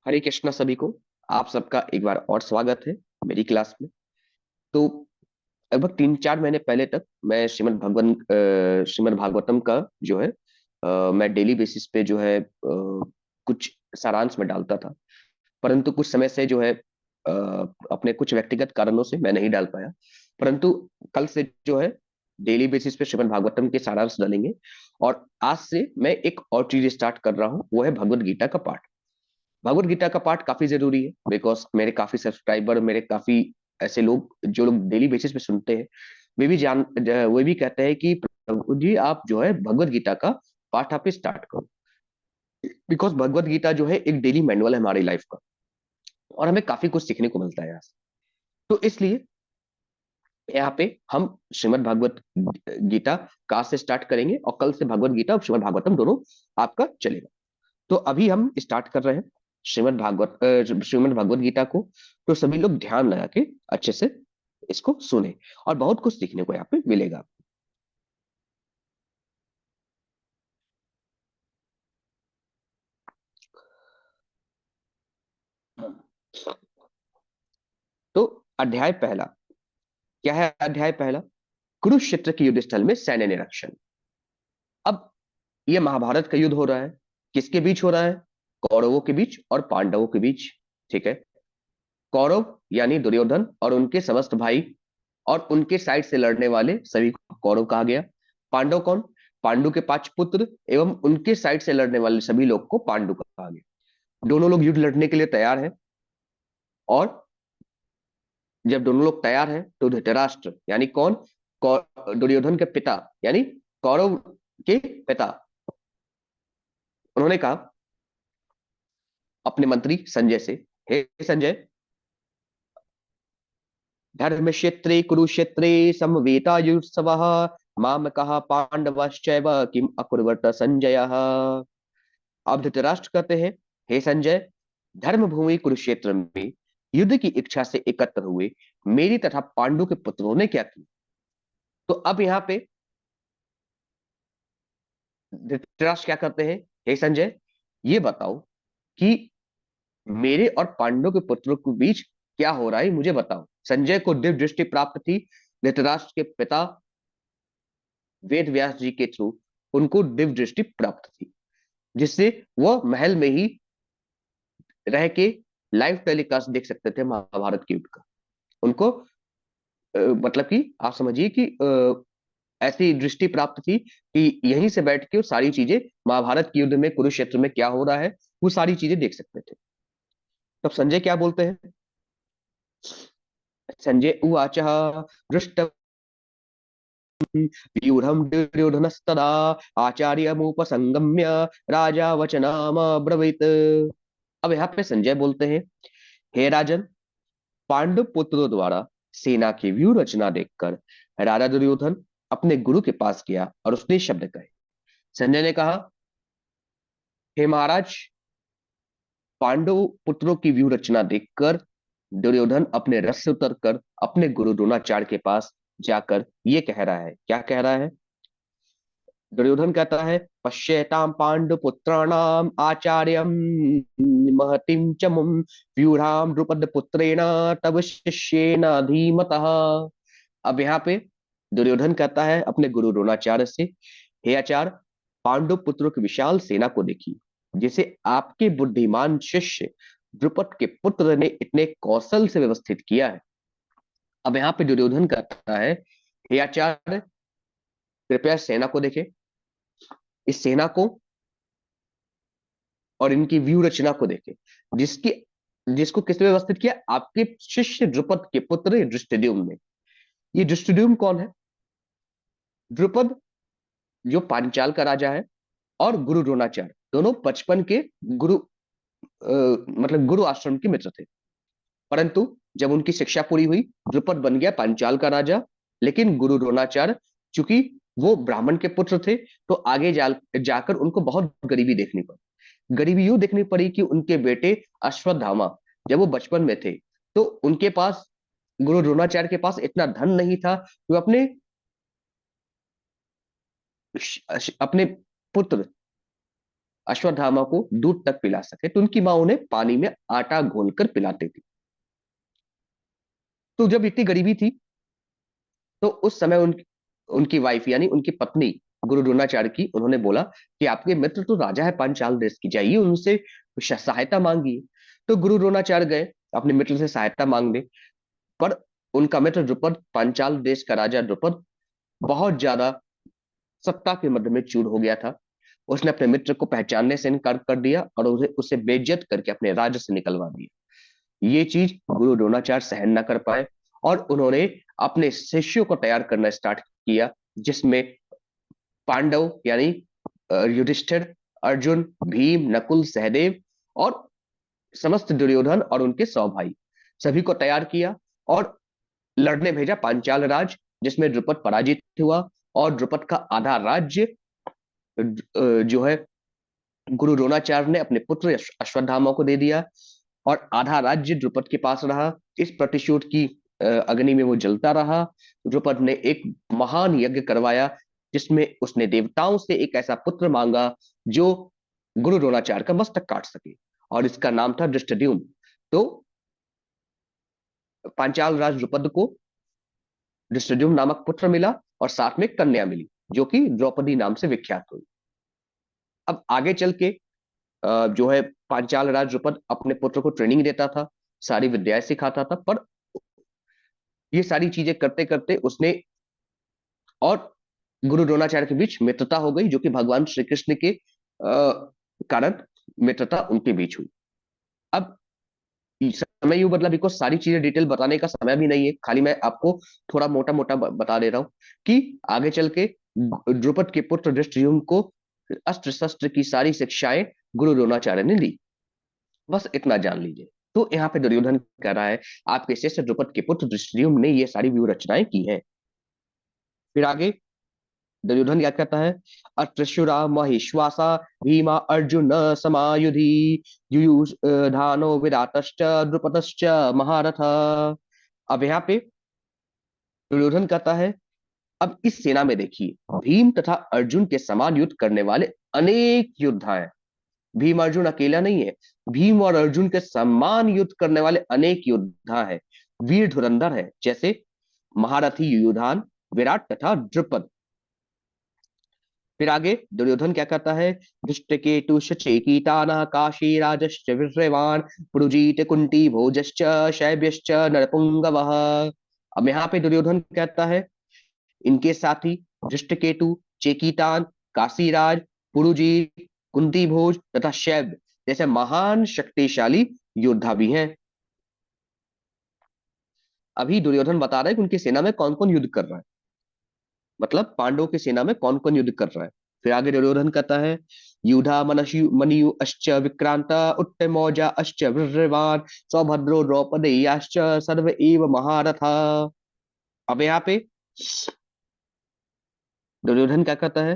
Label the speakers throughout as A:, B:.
A: हरे कृष्णा सभी को। आप सबका एक बार और स्वागत है मेरी क्लास में। तो लगभग 3-4 महीने पहले तक मैं श्रीमद् भागवतम का जो है मैं डेली बेसिस पे जो है कुछ सारांश में डालता था। परंतु कुछ समय से जो है अपने कुछ व्यक्तिगत कारणों से मैं नहीं डाल पाया। परंतु कल से जो है डेली बेसिस पे श्रीमद् भागवतम के सारांश डालेंगे। और आज से मैं एक और चीज स्टार्ट कर रहा हूँ, वो है भगवत गीता का पाठ। भगवत गीता का पाठ काफी जरूरी है, बिकॉज मेरे काफी सब्सक्राइबर, मेरे काफी ऐसे लोग जो लोग डेली बेसिस पे सुनते हैं, वे भी कहते हैं कि प्रभु जी आप जो है भगवत गीता का पाठ आप स्टार्ट करो। बिकॉज भगवत गीता जो है एक डेली मैनुअल है हमारी लाइफ का, और हमें काफी कुछ सीखने को मिलता है यहाँ से। तो इसलिए यहाँ पे हम श्रीमद् भागवत गीता का से स्टार्ट करेंगे, और कल से भगवत गीता और श्रीमद् भागवतम दोनों आपका चलेगा। तो अभी हम स्टार्ट कर रहे हैं श्रीमद् भागवत गीता को। तो सभी लोग ध्यान लगा के अच्छे से इसको सुने, और बहुत कुछ सीखने को यहाँ पे मिलेगा। तो अध्याय पहला क्या है? अध्याय पहला, कुरुक्षेत्र के युद्ध स्थल में सैन्य निरीक्षण। अब ये महाभारत का युद्ध हो रहा है। किसके बीच हो रहा है? कौरवों के बीच और पांडवों के बीच। ठीक है। कौरव यानी दुर्योधन और उनके समस्त भाई, और उनके साइड से लड़ने वाले सभी को कौरव कहा गया। पांडव कौन? पांडु के 5 पुत्र एवं उनके साइड से लड़ने वाले सभी लोग को पांडु कहा गया। दोनों लोग युद्ध लड़ने के लिए तैयार हैं। और जब दोनों लोग तैयार हैं तो धृतराष्ट्र यानी कौन? दुर्योधन के पिता यानी कौरव के पिता, उन्होंने कहा अपने मंत्री संजय से, हे संजय, धर्म क्षेत्रे कुरुक्षेत्रे समवेतायुत्सवः मामकः पांडवश्चैव किम अकुर्वत संजय। अब धृतराष्ट्र कहते हैं, हे संजय, धर्म भूमि कुरुक्षेत्र में युद्ध की इच्छा से एकत्र हुए मेरी तथा पांडु के पुत्रों ने क्या किया? तो अब यहाँ पे धृतराष्ट्र क्या करते हैं, हे संजय, ये बताओ कि मेरे और पांडु के पुत्रों के बीच क्या हो रहा है, मुझे बताओ। संजय को दिव्य दृष्टि प्राप्त थी धृतराष्ट्र के पिता वेद व्यास जी के थ्रू। उनको दिव्य दृष्टि प्राप्त थी, जिससे वह महल में ही रह के लाइव टेलीकास्ट देख सकते थे महाभारत के युद्ध का। उनको मतलब कि आप समझिए कि ऐसी दृष्टि प्राप्त थी कि यहीं से बैठ के वो सारी चीजें, महाभारत के युद्ध में कुरुक्षेत्र में क्या हो रहा है, वो सारी चीजें देख सकते थे। तब संजय क्या बोलते हैं? संजय उवाच दृष्ट व्यूढ़ दुर्योधनस्तदा आचार्यमुपसंगम्य राजा वचनामब्रवीत। अब यहाँ पे संजय बोलते हैं, हे राजन, पांडु पुत्रों द्वारा सेना की व्यू रचना देखकर राजा दुर्योधन अपने गुरु के पास गया और उसने शब्द कहे। संजय ने कहा, हे महाराज, पांडु पुत्रों की व्यू रचना देखकर दुर्योधन अपने रथ से उतरकर अपने गुरु द्रोणाचार्य के पास जाकर ये कह रहा है। क्या कह रहा है? दुर्योधन कहता है, पश्येताम पांडुपुत्राणाम आचार्यम महतिम च मुम व्यूढ़ाम द्रुपद पुत्रेण तब शिष्येन धीमतः। अब यहाँ पे दुर्योधन कहता है अपने गुरु द्रोणाचार्य से, हे आचार्य, पांडु पुत्रों की विशाल सेना को देखिए, जिसे आपके बुद्धिमान शिष्य द्रुपद के पुत्र ने इतने कौशल से व्यवस्थित किया है। अब यहाँ पे दुर्योधन कहता है, हे आचार्य, कृपया सेना को देखें। इस सेना को और इनकी व्यू रचना को देखें, जिसकी जिसको किसने व्यवस्थित किया? आपके शिष्य द्रुपद के पुत्र धृष्टद्युम्न ने। ये धृष्टद्युम्न कौन है? द्रुपद जो पांचाल का राजा है, और गुरु द्रोणाचार्य दोनों बचपन के गुरु मतलब गुरु आश्रम के मित्र थे। परंतु जब उनकी शिक्षा पूरी हुई, द्रुपद बन गया पांचाल का राजा। लेकिन गुरु द्रोणाचार्य, चूंकि वो ब्राह्मण के पुत्र थे, तो जाकर उनको बहुत गरीबी देखनी पड़ी। गरीबी यूं देखनी पड़ी कि उनके बेटे अश्वत्थामा, जब वो बचपन में थे, तो उनके पास, गुरु द्रोणाचार्य के पास इतना धन नहीं था कि वो अपने पुत्र अश्वत्थामा को दूध तक पिला सके, तो उनकी माँ उन्हें पानी में आटा घोलकर पिलाती थी। तो जब इतनी गरीबी थी, तो उस समय उनकी वाइफ यानी उनकी पत्नी गुरु द्रोणाचार्य की, उन्होंने बोला कि आपके मित्र तो राजा है पांचाल देश की, जाइए उनसे सहायता मांगिए। तो गुरु द्रोणाचार्य गए अपने मित्र से सहायता मांगने। पर उनका मित्र द्रुपद, पांचाल देश का राजा द्रुपद, बहुत ज्यादा सत्ता के मद में चूर हो गया था। उसने अपने मित्र को पहचानने से इनकार कर दिया और उसे बेइज्जत करके अपने राज्य से निकलवा दिया। ये चीज गुरु द्रोणाचार्य सहन न कर पाए और उन्होंने अपने शिष्यों को तैयार करना स्टार्ट किया, जिसमें पांडव यानी युधिष्ठिर, अर्जुन, भीम, नकुल, सहदेव और समस्त दुर्योधन और उनके 100 भाई, सभी को तैयार किया और लड़ने भेजा पांचाल राज, जिसमें द्रुपद पराजित हुआ और द्रुपद का आधा राज्य जो है गुरु द्रोणाचार्य ने अपने पुत्र अश्वत्थामा को दे दिया और आधा राज्य द्रुपद के पास रहा। इस प्रतिशोध की अग्नि में वो जलता रहा। द्रुपद ने एक महान यज्ञ करवाया, जिसमें उसने देवताओं से एक ऐसा पुत्र मांगा जो गुरु द्रोणाचार्य का मस्तक काट सके, और इसका नाम था धृष्टद्युम्न। तो पांचाल राज द्रुपद को धृष्टद्युम्न नामक पुत्र मिला और साथ में कन्या मिली, जो कि द्रौपदी नाम से विख्यात हुई। अब आगे चल के जो है पांचाल राज द्रुपद अपने पुत्र को ट्रेनिंग देता था, सारी विद्याएं सिखाता था। पर ये सारी चीजें करते करते उसने और गुरु द्रोणाचार्य के बीच मित्रता हो गई, जो कि भगवान श्री कृष्ण के कारण मित्रता उनके बीच हुई। अब समय यूं बदला, बिकॉज सारी चीजें डिटेल बताने का समय भी नहीं है, खाली मैं आपको थोड़ा मोटा मोटा बता दे रहा हूं कि आगे चल के द्रुपद के पुत्र धृष्टद्युम्न को अस्त्र शस्त्र की सारी शिक्षाएं गुरु द्रोणाचार्य ने दी। बस इतना जान लीजिए। तो यहाँ पे दुर्योधन कह रहा है आपके शिष्य द्रुपद के पुत्र धृष्टद्युम्न ने ये सारी व्यूह रचनाएं की हैं। फिर आगे दुर्योधन क्या कहता है, अत्रिशुरा महेश्वासा भीमा अर्जुन समायुधि युयुधानो विराटश्च द्रुपदश्च महारथ। अब यहाँ पे दुर्योधन कहता है अब इस सेना में देखिए भीम तथा अर्जुन के समान युद्ध करने वाले अनेक योद्धा हैं। भीम अर्जुन अकेला नहीं है, भीम और अर्जुन के समान युद्ध करने वाले अनेक योद्धा है, वीर धुरंधर है, जैसे महारथी युयुधान, विराट तथा द्रुपद। फिर आगे दुर्योधन क्या कहता है, धृष्टकेतु चेकितानः काशीराजश्च वीर्यवान पुरुजीत कुंती भोजश्च शैब्यश्च नरपुंगवः। अब यहाँ पे दुर्योधन कहता है इनके साथी धृष्टकेतु, चेकितान, काशीराज, पुरुजीत, कुंती भोज तथा शैब्य जैसे महान शक्तिशाली योद्धा भी हैं। अभी दुर्योधन बता रहा है कि उनकी सेना में कौन कौन युद्ध कर रहा है, मतलब पांडवों की सेना में कौन कौन युद्ध कर रहा है। फिर आगे दुर्योधन कहता है युधा मनशु मनियु अश्च विक्रांत उत्तमौजा अश्च वीर्यवान सौभद्रो द्रौपदेयाश्च सर्व एव महारथा। अब यहाँ पे दुर्योधन क्या कहता है,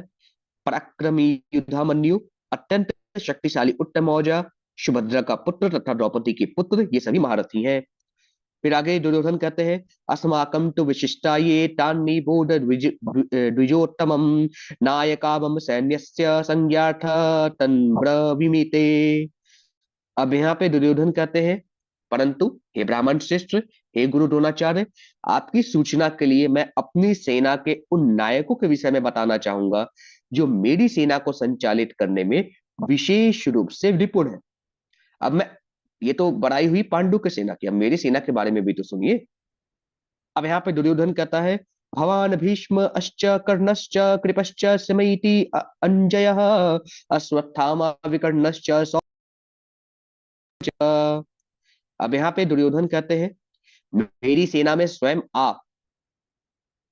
A: पराक्रमी युद्धामन्यु, अत्यंत शक्तिशाली उत्तमौजा, सुभद्रा का पुत्र तथा द्रौपदी के पुत्र, ये सभी महारथी हैं। फिर आगे दुर्योधन कहते हैं अस्माकं तु विशिष्टा ये तान्नी बोध द्विजोत्तमम नायका मम सैन्यस्य संज्ञार्थ तन्ब्रवीमीते। अब यहाँ पे दुर्योधन कहते हैं परंतु हे ब्राह्मण श्रेष्ठ, हे गुरु द्रोणाचार्य, आपकी सूचना के लिए मैं अपनी सेना के उन नायकों के विषय में बताना चाहूंगा जो मेरी सेना को संचालित करने में विशेष रूप से निपुण है। अब मैं, ये तो बड़ाई हुई पांडु की सेना की, अब मेरी सेना के बारे में भी तो सुनिए। अब यहाँ पे दुर्योधन कहता है भवान भीष्म अश्च कर्णश्च कृपश्च समैति अंजयः अश्वत्थामा विकर्णश्च सौच। अब यहाँ पे दुर्योधन कहते हैं मेरी सेना में स्वयं आप,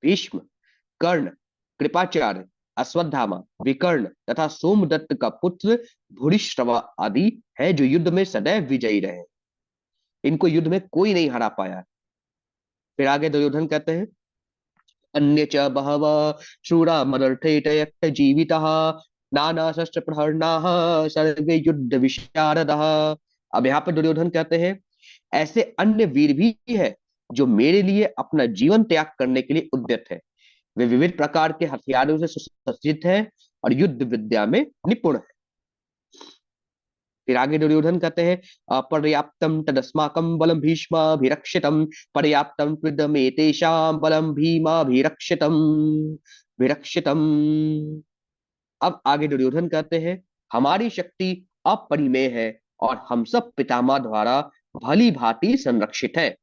A: भीष्म, कर्ण, कृपाचार्य, अश्वत्थामा, विकर्ण तथा सोमदत्त का पुत्र भूरिश्रवा आदि है, जो युद्ध में सदैव विजयी रहे, इनको युद्ध में कोई नहीं हरा पाया। फिर आगे दुर्योधन कहते हैं अन्य च बहव शूरा मदर्थे जीविता नाना शस्त्र प्रहरणाः सर्वे युद्ध विशारदः। अब यहाँ पर दुर्योधन कहते हैं ऐसे अन्य वीर भी है जो मेरे लिए अपना जीवन त्याग करने के लिए उद्यत है, वे विविध प्रकार के हथियारों से सुसज्जित है और युद्ध विद्या में निपुण है। फिर आगे दुर्योधन कहते हैं पर्याप्तम तदस्माकं बलम भीष्माभिरक्षितम पर्याप्तम त्विदमेतेषां बलम भीमाभिरक्षितम विरक्षितम। अब आगे दुर्योधन कहते हैं हमारी शक्ति अपरिमेय है और हम सब पितामह द्वारा भली भांति संरक्षित है,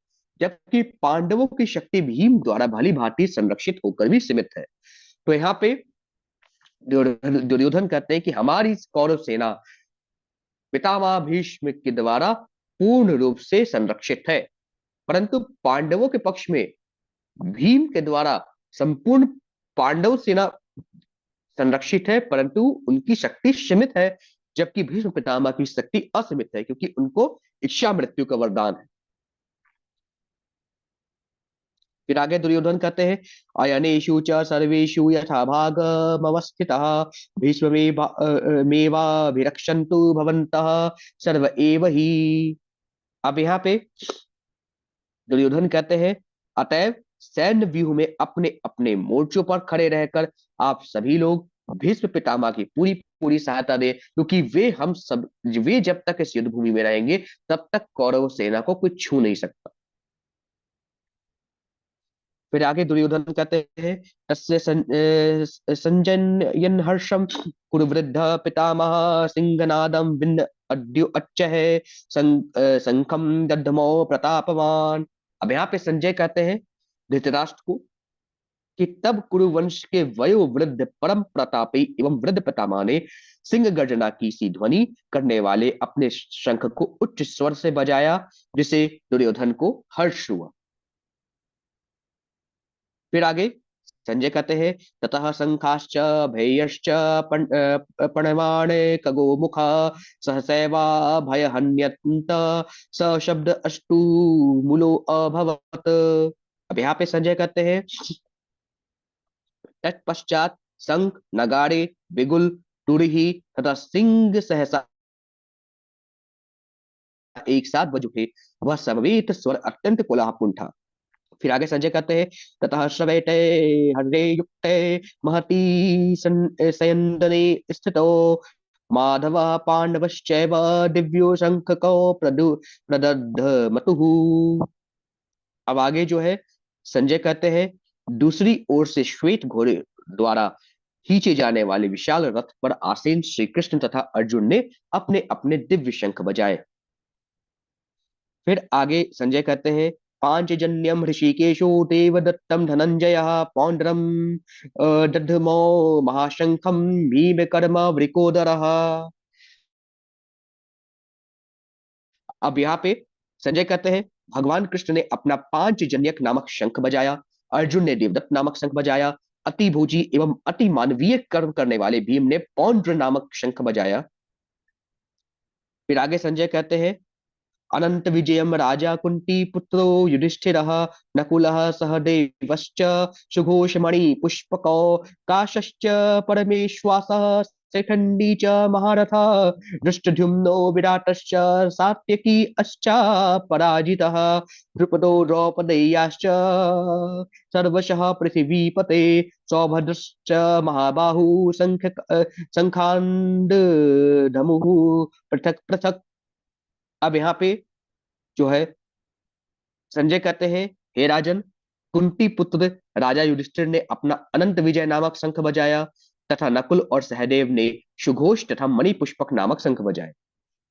A: जबकि पांडवों की शक्ति भीम द्वारा भली भांति संरक्षित होकर भी सीमित है। तो यहाँ पे दुर्योधन कहते हैं कि हमारी कौरव सेना पितामह भीष्म के द्वारा पूर्ण रूप से संरक्षित है, परंतु पांडवों के पक्ष में भीम के द्वारा संपूर्ण पांडव सेना संरक्षित है, परंतु उनकी शक्ति सीमित है, जबकि भीष्म पितामह की शक्ति असीमित है, क्योंकि उनको इच्छा मृत्यु का वरदान है। फिर आगे दुर्योधन कहते हैं अयनेषु च सर्वेषु यथा भागमवस्थितः भीष्ममेवाभिरक्षन्तु भवन्तः सर्व एव ही। अब यहाँ पे दुर्योधन कहते हैं अतएव सैन्य व्यूह में अपने अपने मोर्चों पर खड़े रहकर आप सभी लोग भीष्म पितामह की पूरी पूरी सहायता दें, क्योंकि वे जब तक इस युद्ध भूमि में रहेंगे तब तक कौरव सेना को कोई छू नहीं सकता। फिर आगे दुर्योधन कहते हैं तस्य संजयन हर्षम कुरुवृद्ध पितामह सिंहनादम भिन्न अद्यो अच्छ है संखम दद्धमो प्रतापवान। अब यहाँ पे संजय कहते हैं धृतराष्ट्र को कि तब कुरुवंश के वयोवृद्ध परम प्रतापी एवं वृद्ध पितामह ने सिंह गर्जना की सी ध्वनि करने वाले अपने शंख को उच्च स्वर से बजाया, जिसे दुर्योधन को हर्ष हुआ। फिर आगे संजय कहते हैं ततः शंखाश्च भैयश्च प्रणवाणे खगो मुखा सहसैवा भय हन्यंत स शब्द अष्टु मूलो अभवत। अब यहाँ पे संजय कहते हैं तत्पश्चात शंख नगाड़े बिगुल तुरही तथा सिंह सहसा एक साथ बज उठे। वह समवेत स्वर अत्यंत कोलाहलपूर्ण था। फिर आगे संजय कहते हैं ततः श्रवेते हरे युक्ते महती सयन्दने स्थितो माधव पांडवश्चैव दिव्यो शंखको प्रदद्ध मतुः। अब आगे जो है संजय कहते हैं दूसरी ओर से श्वेत घोड़े द्वारा खींचे जाने वाले विशाल रथ पर आसीन श्री कृष्ण तथा अर्जुन ने अपने अपने दिव्य शंख बजाए। फिर आगे संजय कहते हैं पांचजन्यम ऋषिकेशो देवदत्तम धनंजय पौंड्रम दधमो महाशंखम भीम कर्म वृकोदर। अब यहाँ पे संजय कहते हैं भगवान कृष्ण ने अपना पांचजन्यक नामक शंख बजाया, अर्जुन ने देवदत्त नामक शंख बजाया, अति भोजी एवं अति मानवीय कर्म करने वाले भीम ने पौंड्र नामक शंख बजाया। फिर आगे संजय कहते हैं अनंत विजयम राजा कुंती पुत्रो युधिष्ठिरः नकुलः सहदेवश्च सुघोषमणि पुष्पकौ काशश्च परमेश्वासः शिखण्डी च महारथः दृष्टद्युम्नो विराटश्च सात्यकी अस्चा पराजितः द्रुपदो द्रौपदेयाश्च सर्वशः पृथिवीपते सौभद्रश्च महाबाहु शंखांड धमुः पृथक पृथक। अब यहाँ पे जो है संजय कहते हैं हे राजन कुंती पुत्र राजा युधिष्ठिर ने अपना अनंत विजय नामक शंख बजाया तथा नकुल और सहदेव ने सुघोष तथा मणि पुष्पक नामक शंख बजाए।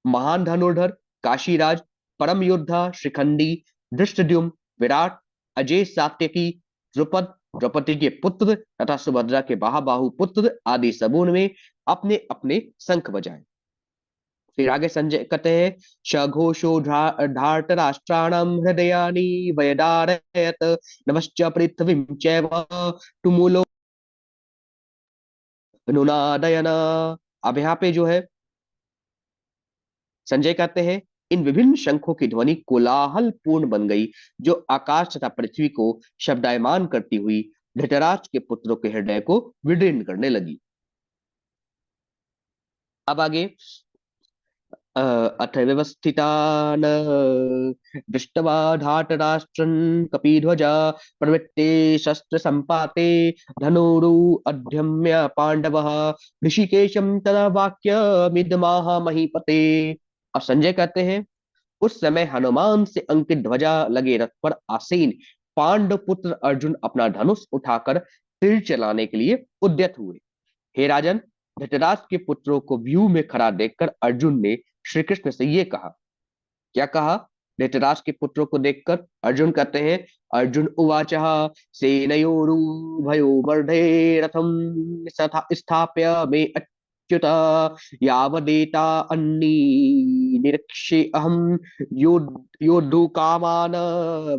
A: महान धनुर्धर काशीराज परम योद्धा शिखंडी धृष्टद्युम्न विराट अजय सात्यकी द्रुपद द्रौपदी के पुत्र तथा सुभद्रा के महाबाहु पुत्र आदि सबों ने अपने अपने शंख बजाए। फिर आगे संजय कहते हैं सघोषो धार्त राष्ट्राणाम हृदयानि वयदारयत नभश्च पृथ्वीं चैव तुमुलो नुनादयन। अब यहाँ पे जो है संजय कहते हैं इन विभिन्न शंखों की ध्वनि कोलाहल पूर्ण बन गई, जो आकाश तथा पृथ्वी को शब्दायमान करती हुई धृतराष्ट्र के पुत्रों के हृदय को विदीर्ण करने लगी। अब आगे अथ व्यवस्थितान दृष्ट्वा धार्तराष्ट्रं कपिध्वजा प्रवृत्ते शस्त्र संपाते धनुरु अध्यम्य पांडवः ऋषिकेशं तदा वाक्यमिदमाह महीपते। अब संजय कहते हैं, उस समय हनुमान से अंकित ध्वजा लगे रथ पर आसीन पांडव पुत्र अर्जुन अपना धनुष उठाकर तीर चलाने के लिए उद्यत हुए। हे राजन, धृतराष्ट्र के पुत्रों को व्यूह में खड़ा देखकर अर्जुन ने श्री कृष्ण से ये कहा। क्या कहा? धृतराष्ट्र के पुत्रों को देखकर अर्जुन कहते हैं, अर्जुन उवाचः सेनयोरुभयोर्मध्ये रथम स्थाप्य मे अच्युत यावदेता अन्नी निरीक्षे अहम योद्धुकामान्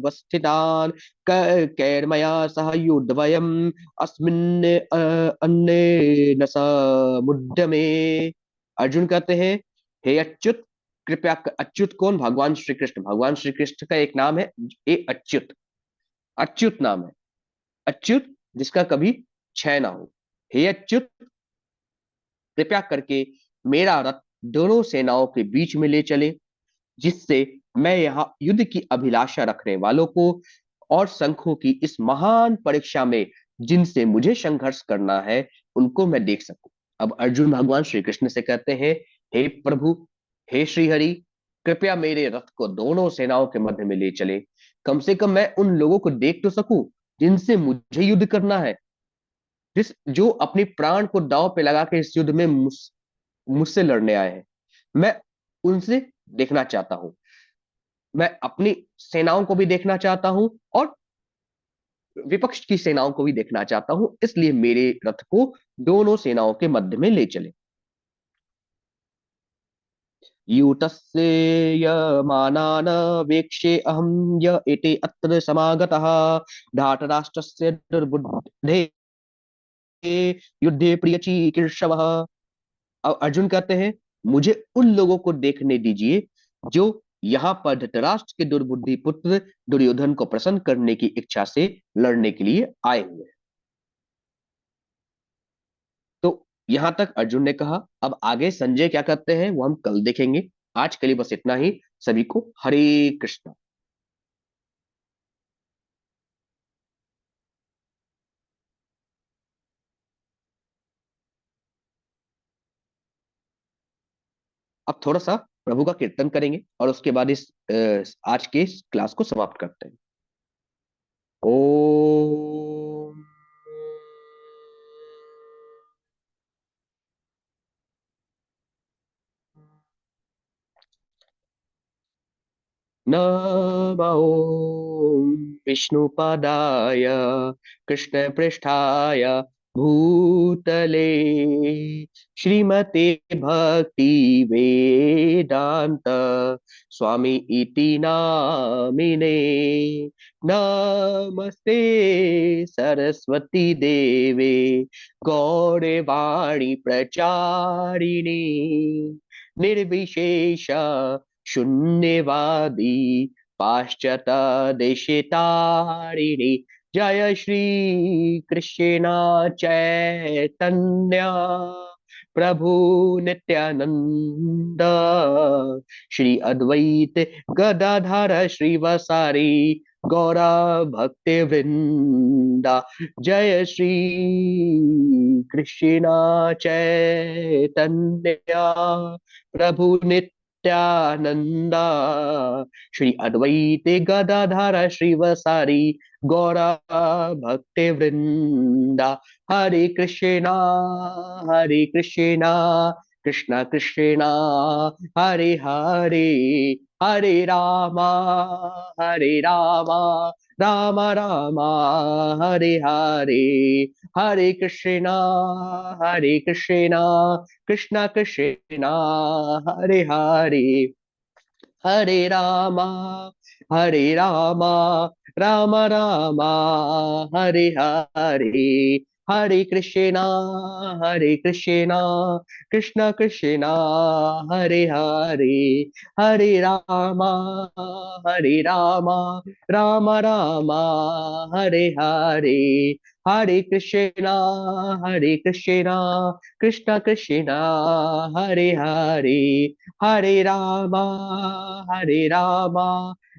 A: वस्थितान् कैर्मया सह योद्धवयम् अस्मिन् अन्ये न समुद्यमे। अर्जुन कहते हैं, हे अच्युत, कृपया अच्युत कौन? भगवान श्री कृष्ण। भगवान श्री कृष्ण का एक नाम है ये अच्युत, अच्युत नाम है, अच्युत जिसका कभी क्षय ना हो। हे अच्युत, कृपया करके मेरा रथ दोनों सेनाओं के बीच में ले चले, जिससे मैं यहाँ युद्ध की अभिलाषा रखने वालों को और शंखों की इस महान परीक्षा में जिनसे मुझे संघर्ष करना है उनको मैं देख सकूं। अब अर्जुन भगवान श्री कृष्ण से कहते हैं, हे प्रभु, हे श्री हरि, कृपया मेरे रथ को दोनों सेनाओं के मध्य में ले चले। कम से कम मैं उन लोगों को देख तो सकूं जिनसे मुझे युद्ध करना है, जिस जो अपनी प्राण को दांव पे लगा के इस युद्ध में मुझसे लड़ने आए हैं। मैं उनसे देखना चाहता हूं, मैं अपनी सेनाओं को भी देखना चाहता हूं और विपक्ष की सेनाओं को भी देखना चाहता हूं, इसलिए मेरे रथ को दोनों सेनाओं के मध्य में ले चले। यूतस्य यमानान वेक्षे अहं य एते अत्र समागतः धातराष्ट्रस्य दुर्बुद्धे युद्धे प्रियचिकीर्षवः। अब अर्जुन कहते हैं, मुझे उन लोगों को देखने दीजिए जो यहाँ पर धृतराष्ट्र के दुर्बुद्धि पुत्र दुर्योधन को प्रसन्न करने की इच्छा से लड़ने के लिए आए हुए हैं। तो यहां तक अर्जुन ने कहा। अब आगे संजय क्या करते हैं वो हम कल देखेंगे। आज के लिए बस इतना ही। सभी को हरे कृष्ण। अब थोड़ा सा प्रभु का कीर्तन करेंगे और उसके बाद इस आज के इस क्लास को समाप्त करते हैं। ओम नमो विष्णुपादाय कृष्णपृष्ठाय भूतले श्रीमते भक्ति वेदांत स्वामी इति नामिने। नमस्ते सरस्वती देवे गौरवाणी प्रचारिणी निर्विशेष शून्यवादी पाश्चात देशितारिणी। जय श्री कृष्ण चैतन्य प्रभु नित्यानंद श्री अद्वैत गदाधर श्रीवासारि गौरा भक्ति वृंदा। जय श्री कृष्ण चैतन्य प्रभु नित्यानंदा श्री अद्वैत गदाधर श्रीवासारि गौरा भक्ति वृंदा। हरे कृष्णा कृष्णा कृष्णा हरे हरे, हरे रामा राम राम हरे हरे। हरे कृष्णा कृष्णा कृष्णा हरे हरे, हरे रामा राम राम हरे हरे। हरे कृष्णा कृष्णा कृष्णा हरे हरे, हरे रामा राम राम हरे हरे। हरे कृष्णा कृष्णा कृष्णा हरे हरे, हरे रामा